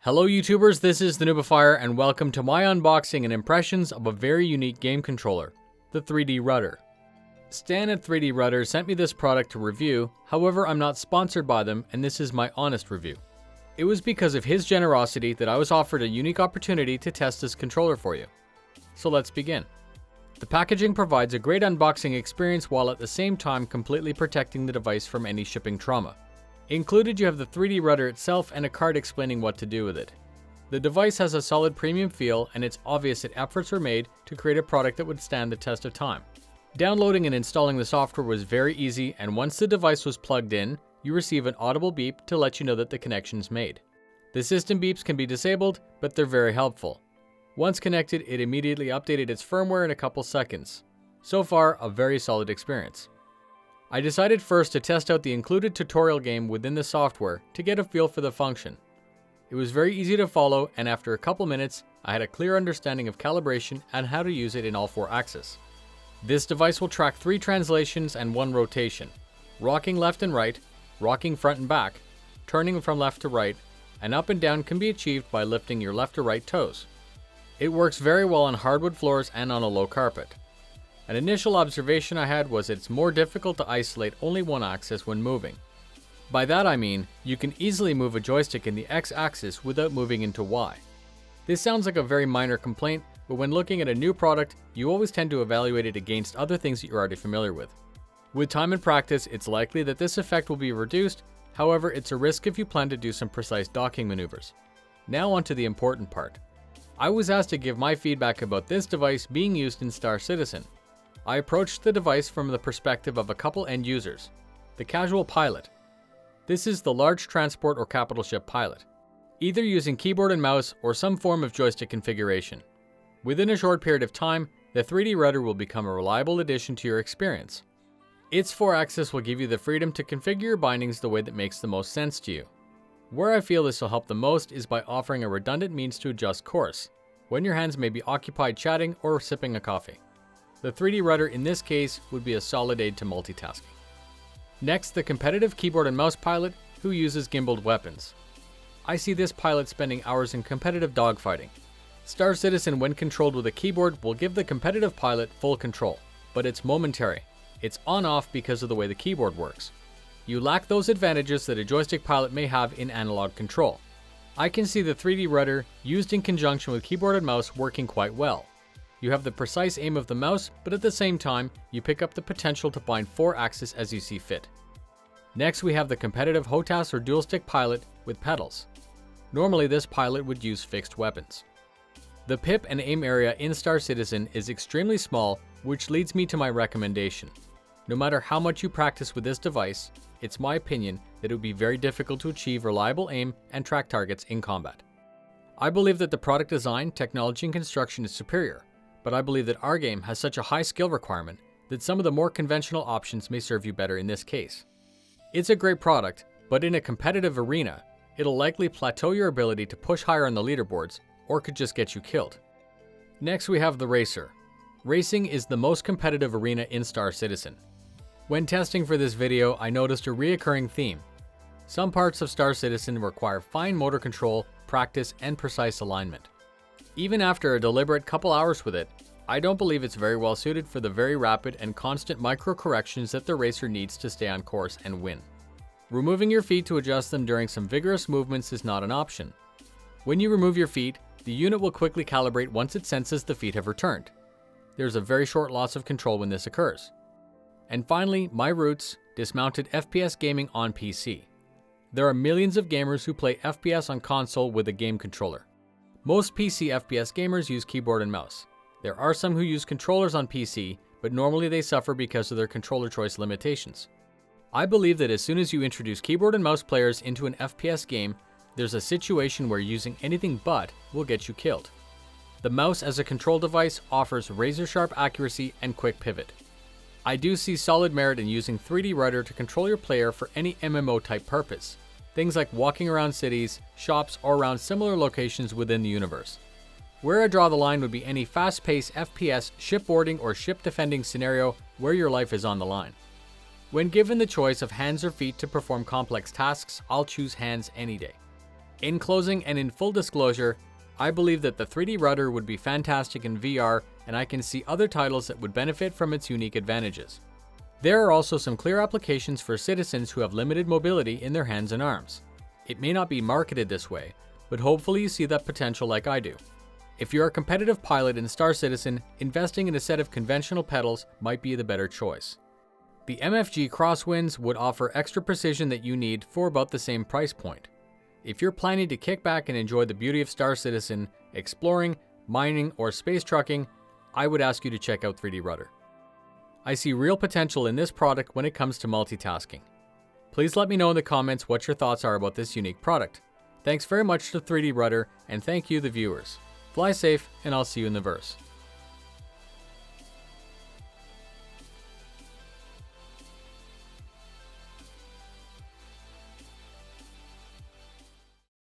Hello YouTubers, this is the Noobifier and welcome to my unboxing and impressions of a very unique game controller, the 3D Rudder. Stan at 3D Rudder sent me this product to review, however I'm not sponsored by them and this is my honest review. It was because of his generosity that I was offered a unique opportunity to test this controller for you. So let's begin. The packaging provides a great unboxing experience while at the same time completely protecting the device from any shipping trauma. Included you have the 3D Rudder itself and a card explaining what to do with it. The device has a solid premium feel and it's obvious that efforts were made to create a product that would stand the test of time. Downloading and installing the software was very easy, and once the device was plugged in, you receive an audible beep to let you know that the connection's made. The system beeps can be disabled, but they're very helpful. Once connected, it immediately updated its firmware in a couple seconds. So far, a very solid experience. I decided first to test out the included tutorial game within the software to get a feel for the function. It was very easy to follow, and after a couple minutes, I had a clear understanding of calibration and how to use it in all 4 axes. This device will track 3 translations and 1 rotation, rocking left and right, rocking front and back, turning from left to right, and up and down can be achieved by lifting your left or right toes. It works very well on hardwood floors and on a low carpet. An initial observation I had was it's more difficult to isolate only one axis when moving. By that I mean, you can easily move a joystick in the X-axis without moving into Y. This sounds like a very minor complaint, but when looking at a new product, you always tend to evaluate it against other things that you're already familiar with. With time and practice, it's likely that this effect will be reduced, however it's a risk if you plan to do some precise docking maneuvers. Now onto the important part. I was asked to give my feedback about this device being used in Star Citizen. I approached the device from the perspective of a couple end users. The casual pilot. This is the large transport or capital ship pilot, either using keyboard and mouse or some form of joystick configuration. Within a short period of time, the 3D Rudder will become a reliable addition to your experience. Its 4-axis will give you the freedom to configure your bindings the way that makes the most sense to you. Where I feel this will help the most is by offering a redundant means to adjust course, when your hands may be occupied chatting or sipping a coffee. The 3D Rudder in this case would be a solid aid to multitasking. Next, the competitive keyboard and mouse pilot who uses gimbaled weapons. I see this pilot spending hours in competitive dogfighting. Star Citizen when controlled with a keyboard will give the competitive pilot full control, but it's momentary. It's on-off because of the way the keyboard works. You lack those advantages that a joystick pilot may have in analog control. I can see the 3D Rudder used in conjunction with keyboard and mouse working quite well. You have the precise aim of the mouse, but at the same time, you pick up the potential to bind 4 axes as you see fit. Next, we have the competitive HOTAS or dual stick pilot with pedals. Normally, this pilot would use fixed weapons. The pip and aim area in Star Citizen is extremely small, which leads me to my recommendation. No matter how much you practice with this device, it's my opinion that it would be very difficult to achieve reliable aim and track targets in combat. I believe that the product design, technology, and construction is superior. But I believe that our game has such a high skill requirement that some of the more conventional options may serve you better in this case. It's a great product, but in a competitive arena, it'll likely plateau your ability to push higher on the leaderboards, or could just get you killed. Next we have the Racer. Racing is the most competitive arena in Star Citizen. When testing for this video, I noticed a reoccurring theme. Some parts of Star Citizen require fine motor control, practice, and precise alignment. Even after a deliberate couple hours with it, I don't believe it's very well suited for the very rapid and constant micro corrections that the Racer needs to stay on course and win. Removing your feet to adjust them during some vigorous movements is not an option. When you remove your feet, the unit will quickly calibrate once it senses the feet have returned. There's a very short loss of control when this occurs. And finally, my roots, dismounted FPS gaming on PC. There are millions of gamers who play FPS on console with a game controller. Most PC FPS gamers use keyboard and mouse. There are some who use controllers on PC, but normally they suffer because of their controller choice limitations. I believe that as soon as you introduce keyboard and mouse players into an FPS game, there's a situation where using anything but will get you killed. The mouse as a control device offers razor-sharp accuracy and quick pivot. I do see solid merit in using 3D Rudder to control your player for any MMO-type purpose. Things like walking around cities, shops, or around similar locations within the universe. Where I draw the line would be any fast-paced FPS shipboarding or ship defending scenario where your life is on the line. When given the choice of hands or feet to perform complex tasks, I'll choose hands any day. In closing and in full disclosure, I believe that the 3D Rudder would be fantastic in VR, and I can see other titles that would benefit from its unique advantages. There are also some clear applications for citizens who have limited mobility in their hands and arms. It may not be marketed this way, but hopefully you see that potential like I do. If you're a competitive pilot in Star Citizen, investing in a set of conventional pedals might be the better choice. The MFG Crosswinds would offer extra precision that you need for about the same price point. If you're planning to kick back and enjoy the beauty of Star Citizen, exploring, mining, or space trucking, I would ask you to check out 3D Rudder. I see real potential in this product when it comes to multitasking. Please let me know in the comments what your thoughts are about this unique product. Thanks very much to 3D Rudder, and thank you the viewers. Fly safe, and I'll see you in the verse.